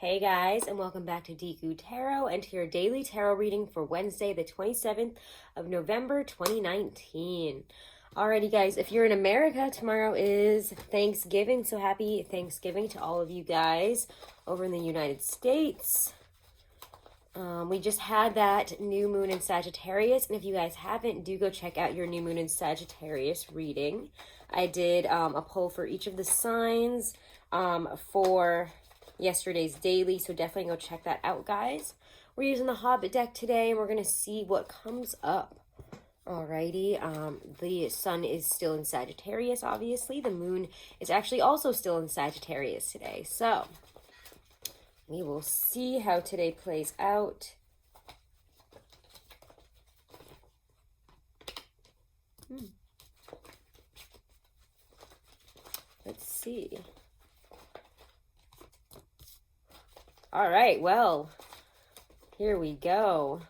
Hey guys, and welcome back to Diku Tarot and to your daily tarot reading for Wednesday, the 27th of November, 2019. Alrighty guys, if you're in America, tomorrow is Thanksgiving, so happy Thanksgiving to all of you guys over in the United States. We just had that new moon in Sagittarius, and if you guys haven't, do go check out your new moon in Sagittarius reading. I did a poll for each of the signs for yesterday's daily, so definitely go check that out, guys. We're using the Hobbit deck today, and we're going to see what comes up. Alrighty, the sun is still in Sagittarius, obviously. The moon is actually also still in Sagittarius today, so we will see how today plays out. Let's see. All right, well, here we go.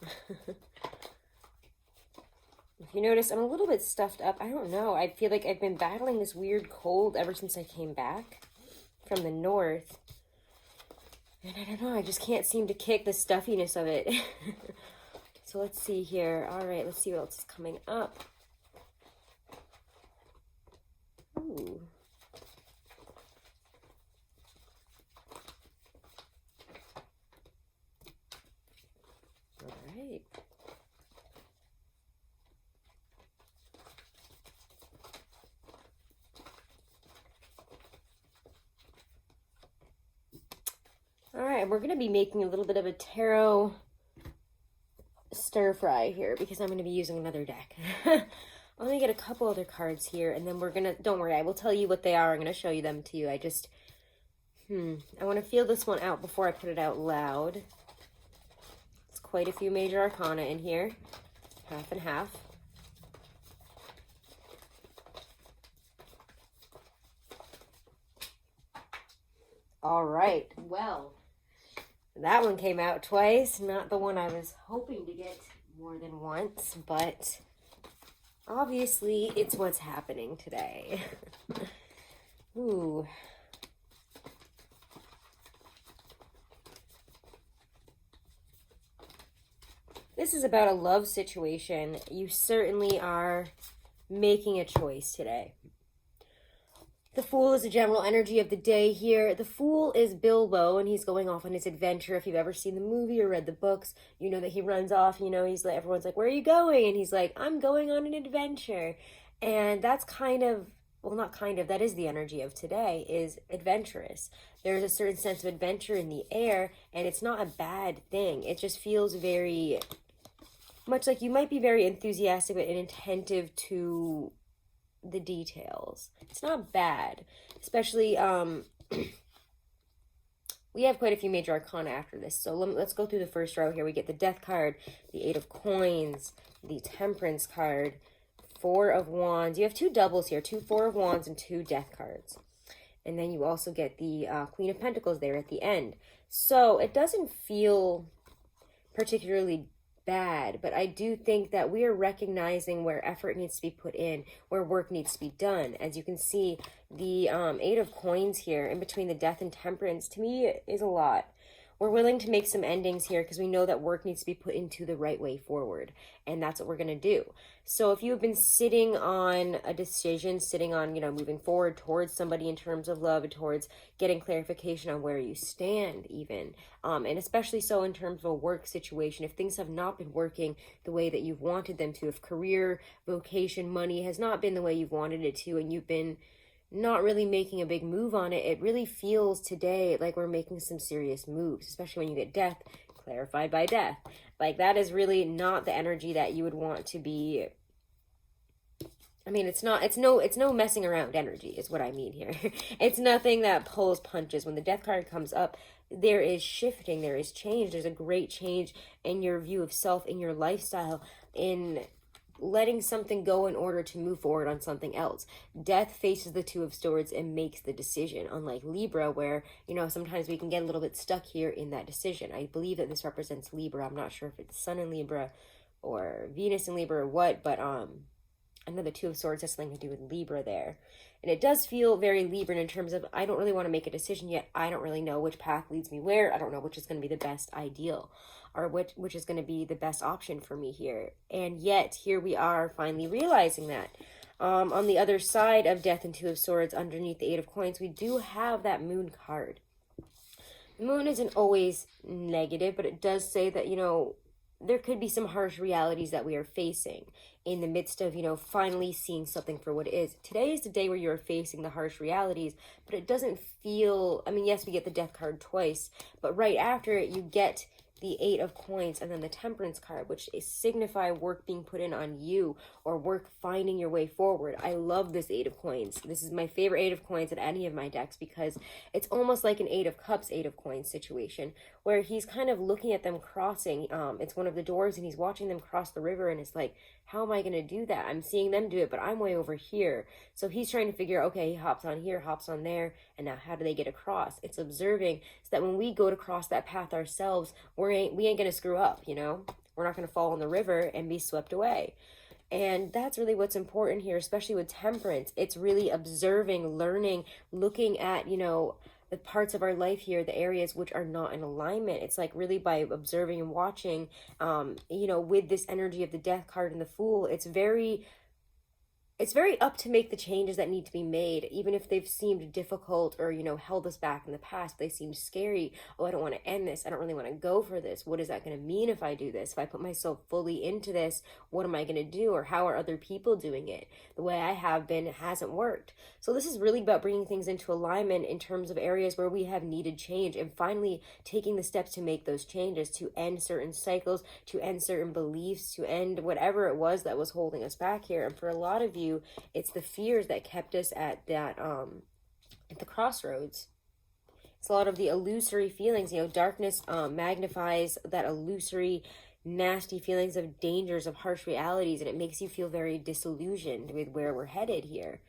If you notice, I'm a little bit stuffed up. I don't know. I feel like I've been battling this weird cold ever since I came back from the north. And I don't know, I just can't seem to kick the stuffiness of it. So let's see here. All right, let's see what else is coming up. Ooh. All right. All right, we're going to be making a little bit of a tarot stir fry here because I'm going to be using another deck. Let me get a couple other cards here, and then we're going to, don't worry, I will tell you what they are. I'm going to show you them to you. I just, I want to feel this one out before I put it out loud. It's quite a few major arcana in here, half and half. All right, well, that one came out twice. Not the one I was hoping to get more than once, but obviously it's what's happening today. Ooh. This is about a love situation. You certainly are making a choice today. The Fool is the general energy of the day here. The Fool is Bilbo, and he's going off on his adventure. If you've ever seen the movie or read the books, you know that he runs off, you know, he's like, everyone's like, where are you going? And he's like, I'm going on an adventure. And that's kind of, well, not kind of, that is the energy of today, is adventurous. There's a certain sense of adventure in the air, and it's not a bad thing. It just feels very much like you might be very enthusiastic and attentive to the details. It's not bad, especially we have quite a few major arcana after this, so let's go through the first row here. We get the Death card, the Eight of Coins, the Temperance card, Four of Wands. You have two doubles here, two Four of Wands and two Death cards, and then you also get the Queen of Pentacles there at the end. So it doesn't feel particularly bad, but I do think that we are recognizing where effort needs to be put in, where work needs to be done. As you can see, the Eight of Coins here in between the Death and Temperance, to me, is a lot. We're willing to make some endings here because we know that work needs to be put into the right way forward, and that's what we're going to do. So if you've been sitting on a decision, sitting on, you know, moving forward towards somebody in terms of love, towards getting clarification on where you stand even, and especially so in terms of a work situation, if things have not been working the way that you've wanted them to, if career, vocation, money has not been the way you've wanted it to, and you've been not really making a big move on it, it really feels today like we're making some serious moves, especially when you get Death clarified by Death. Like, that is really not the energy that you would want to be. I mean, it's no messing around energy is what I mean here. It's nothing that pulls punches. When the Death card comes up, there is shifting, there is change. There's a great change in your view of self, in your lifestyle, in letting something go in order to move forward on something else. Death faces the Two of Swords and makes the decision, unlike Libra, where, you know, sometimes we can get a little bit stuck here in that decision. I believe that this represents Libra. I'm not sure if it's Sun in Libra or Venus in Libra or what, but Another Two of Swords has something to do with Libra there. And it does feel very Libran in terms of, I don't really want to make a decision yet. I don't really know which path leads me where. I don't know which is going to be the best ideal, or which is going to be the best option for me here. And yet, here we are finally realizing that. On the other side of Death and Two of Swords, underneath the Eight of Coins, we do have that Moon card. The Moon isn't always negative, but it does say that, you know, there could be some harsh realities that we are facing in the midst of, you know, finally seeing something for what it is. Today is the day where you're facing the harsh realities, but it doesn't feel, I mean, yes, we get the Death card twice, but right after it, you get the Eight of Coins and then the Temperance card, which is signify work being put in on you or work finding your way forward. I love this Eight of Coins. This is my favorite Eight of Coins in any of my decks because it's almost like an Eight of Cups, Eight of Coins situation where he's kind of looking at them crossing. It's one of the doors and he's watching them cross the river and it's like, how am I going to do that? I'm seeing them do it, but I'm way over here. So he's trying to figure, okay, he hops on here, hops on there, and now how do they get across? It's observing so that when we go to cross that path ourselves, we ain't going to screw up, you know? We're not going to fall in the river and be swept away. And that's really what's important here, especially with Temperance. It's really observing, learning, looking at, you know, the parts of our life here, the areas which are not in alignment. It's like really by observing and watching, you know, with this energy of the Death card and the Fool, it's very up to make the changes that need to be made, even if they've seemed difficult or, you know, held us back in the past. They seem scary. Oh, I don't want to end this. I don't really want to go for this. What is that going to mean if I do this? If I put myself fully into this, what am I going to do? Or how are other people doing it? The way I have been, it hasn't worked. So this is really about bringing things into alignment in terms of areas where we have needed change and finally taking the steps to make those changes, to end certain cycles, to end certain beliefs, to end whatever it was that was holding us back here. And for a lot of you, it's the fears that kept us at that at the crossroads. It's a lot of the illusory feelings, you know, darkness magnifies that illusory nasty feelings of dangers, of harsh realities, and it makes you feel very disillusioned with where we're headed here.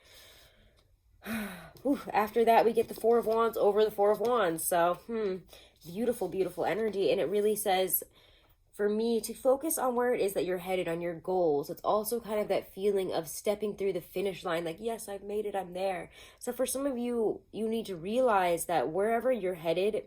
After that, we get the Four of Wands over the Four of Wands. So beautiful, beautiful energy. And it really says for me to focus on where it is that you're headed, on your goals. It's also kind of that feeling of stepping through the finish line, like, yes, I've made it, I'm there. So for some of you, you need to realize that wherever you're headed,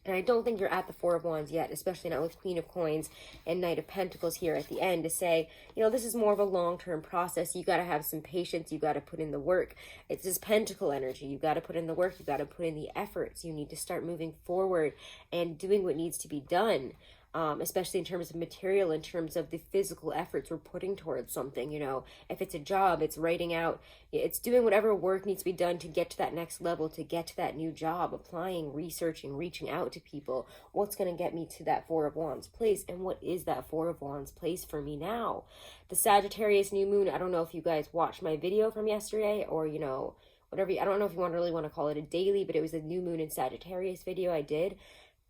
and I don't think you're at the Four of Wands yet, especially not with Queen of Coins and Knight of Pentacles here at the end, to say, you know, this is more of a long-term process. You got to have some patience. You got to put in the work. It's this Pentacle energy. You got to put in the work. You got to put in the efforts. You need to start moving forward and doing what needs to be done. Especially in terms of material, in terms of the physical efforts we're putting towards something, you know, if it's a job, it's writing out, it's doing whatever work needs to be done to get to that next level, to get to that new job, applying, researching, reaching out to people. What's going to get me to that Four of Wands place? And what is that Four of Wands place for me now? The Sagittarius new moon, I don't know if you guys watched my video from yesterday or, you know, whatever, I don't know if you really want to call it a daily, but it was a new moon in Sagittarius video I did.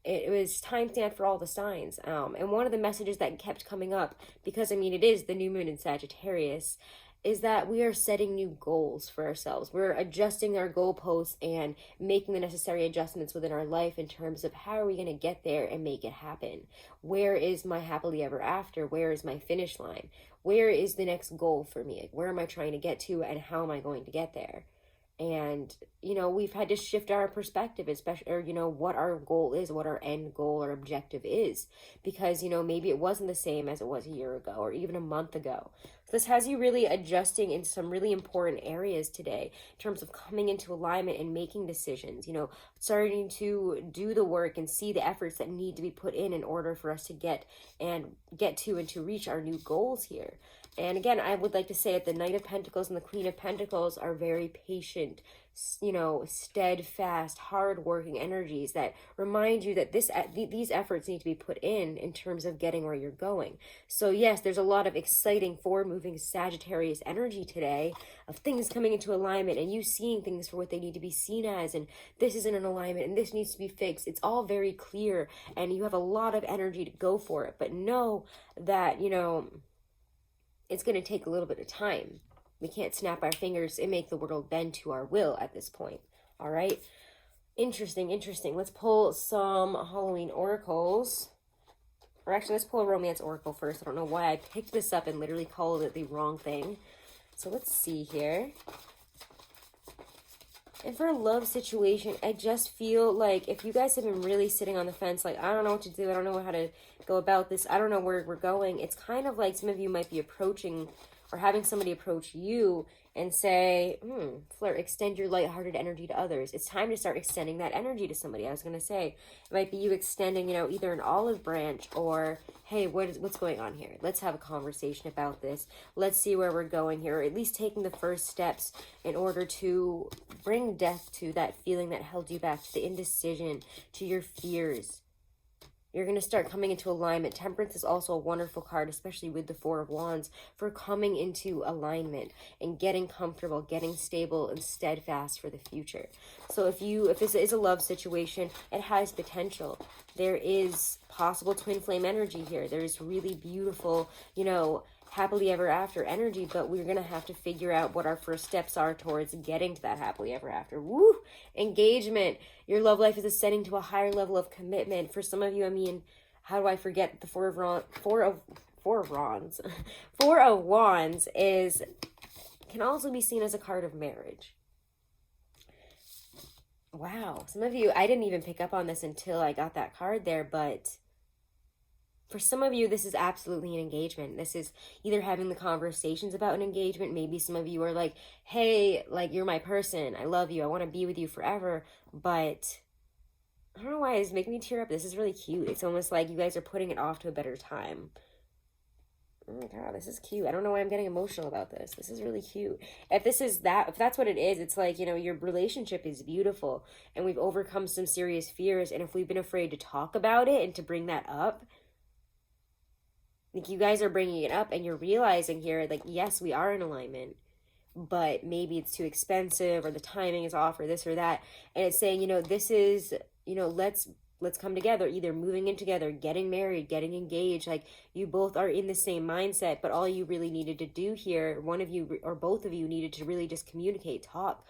It was timestamped for all the signs. And one of the messages that kept coming up, because I mean, it is the new moon in Sagittarius, is that we are setting new goals for ourselves. We're adjusting our goalposts and making the necessary adjustments within our life in terms of how are we going to get there and make it happen? Where is my happily ever after? Where is my finish line? Where is the next goal for me? Like, where am I trying to get to and how am I going to get there? And, you know, we've had to shift our perspective, especially, or, you know, what our goal is, what our end goal or objective is. Because, you know, maybe it wasn't the same as it was a year ago or even a month ago. So this has you really adjusting in some really important areas today in terms of coming into alignment and making decisions, you know, starting to do the work and see the efforts that need to be put in order for us to get to and to reach our new goals here. And again, I would like to say that the Knight of Pentacles and the Queen of Pentacles are very patient, you know, steadfast, hard-working energies that remind you that these efforts need to be put in terms of getting where you're going. So yes, there's a lot of exciting forward-moving Sagittarius energy today of things coming into alignment and you seeing things for what they need to be seen as, and this isn't in alignment and this needs to be fixed. It's all very clear and you have a lot of energy to go for it, but know that, you know, it's going to take a little bit of time. We can't snap our fingers and make the world bend to our will at this point. All right. Interesting. Let's pull some Halloween oracles. Or actually, let's pull a romance oracle first. I don't know why I picked this up and literally called it the wrong thing. So let's see here. And for a love situation, I just feel like if you guys have been really sitting on the fence, like, I don't know what to do, I don't know how to go about this, I don't know where we're going, it's kind of like some of you might be approaching or having somebody approach you and say, flirt, extend your lighthearted energy to others. It's time to start extending that energy to somebody. I was going to say, it might be you extending, you know, either an olive branch or, hey, what's going on here? Let's have a conversation about this. Let's see where we're going here, or at least taking the first steps in order to bring death to that feeling that held you back, to the indecision, to your fears. You're going to start coming into alignment. Temperance is also a wonderful card, especially with the Four of Wands, for coming into alignment and getting comfortable, getting stable and steadfast for the future. So if this is a love situation, it has potential. There is possible twin flame energy here. There's really beautiful, you know, happily ever after energy, but we're going to have to figure out what our first steps are towards getting to that happily ever after. Woo! Engagement. Your love life is ascending to a higher level of commitment. For some of you, I mean, how do I forget the Four of Wands? Four of Wands can also be seen as a card of marriage. Wow. Some of you, I didn't even pick up on this until I got that card there, but for some of you, this is absolutely an engagement. This is either having the conversations about an engagement. Maybe some of you are like, hey, like, you're my person. I love you. I want to be with you forever. But I don't know why it's making me tear up. This is really cute. It's almost like you guys are putting it off to a better time. Oh my God, this is cute. I don't know why I'm getting emotional about this. This is really cute. If that's what it is, it's like, you know, your relationship is beautiful and we've overcome some serious fears. And if we've been afraid to talk about it and to bring that up, like, you guys are bringing it up and you're realizing here, like, yes, we are in alignment, but maybe it's too expensive or the timing is off or this or that. And it's saying, you know, this is, you know, let's come together, either moving in together, getting married, getting engaged. Like, you both are in the same mindset, but all you really needed to do here, one of you or both of you needed to really just communicate, talk,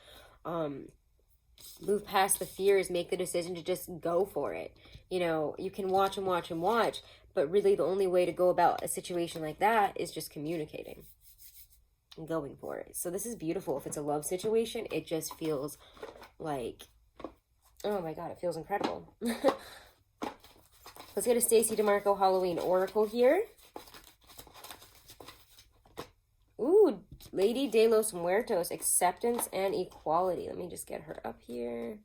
move past the fears, make the decision to just go for it. You know, you can watch and watch and watch, but really the only way to go about a situation like that is just communicating and going for it. So this is beautiful. If it's a love situation, it just feels like, oh my God, it feels incredible. Let's get a Stacey DeMarco Halloween Oracle here. Ooh, Lady de los Muertos, acceptance and equality. Let me just get her up here.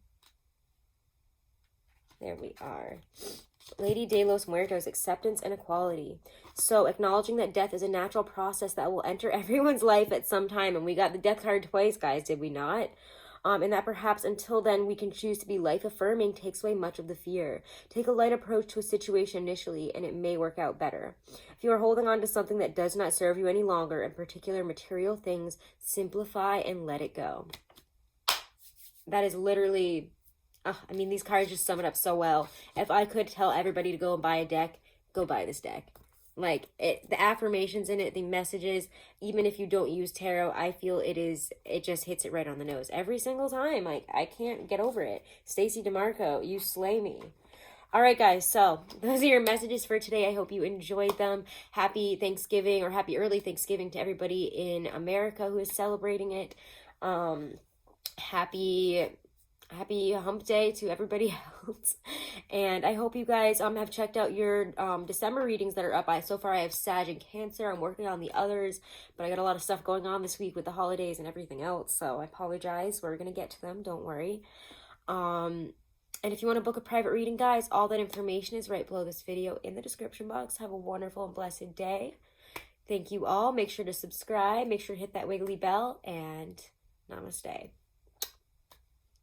There we are. Lady de los Muertos, acceptance and equality. So acknowledging that death is a natural process that will enter everyone's life at some time. And we got the death card twice, guys, did we not? And that perhaps until then we can choose to be life-affirming takes away much of the fear. Take a light approach to a situation initially, and it may work out better. If you are holding on to something that does not serve you any longer, in particular material things, simplify and let it go. That is literally, I mean, these cards just sum it up so well. If I could tell everybody to go and buy a deck, go buy this deck. Like, the affirmations in it, the messages, even if you don't use tarot, I feel it just hits it right on the nose every single time. Like, I can't get over it. Stacey DeMarco, you slay me. All right, guys, so those are your messages for today. I hope you enjoyed them. Happy Thanksgiving, or happy early Thanksgiving to everybody in America who is celebrating it. Happy hump day to everybody else. And I hope you guys have checked out your December readings that are up. So far I have Sag and Cancer. I'm working on the others, but I got a lot of stuff going on this week with the holidays and everything else, so I apologize. We're gonna get to them, don't worry. And if you want to book a private reading, guys, all that information is right below this video in the description box. Have a wonderful and blessed day. Thank you all. Make sure to subscribe, make sure to hit that wiggly bell, and namaste.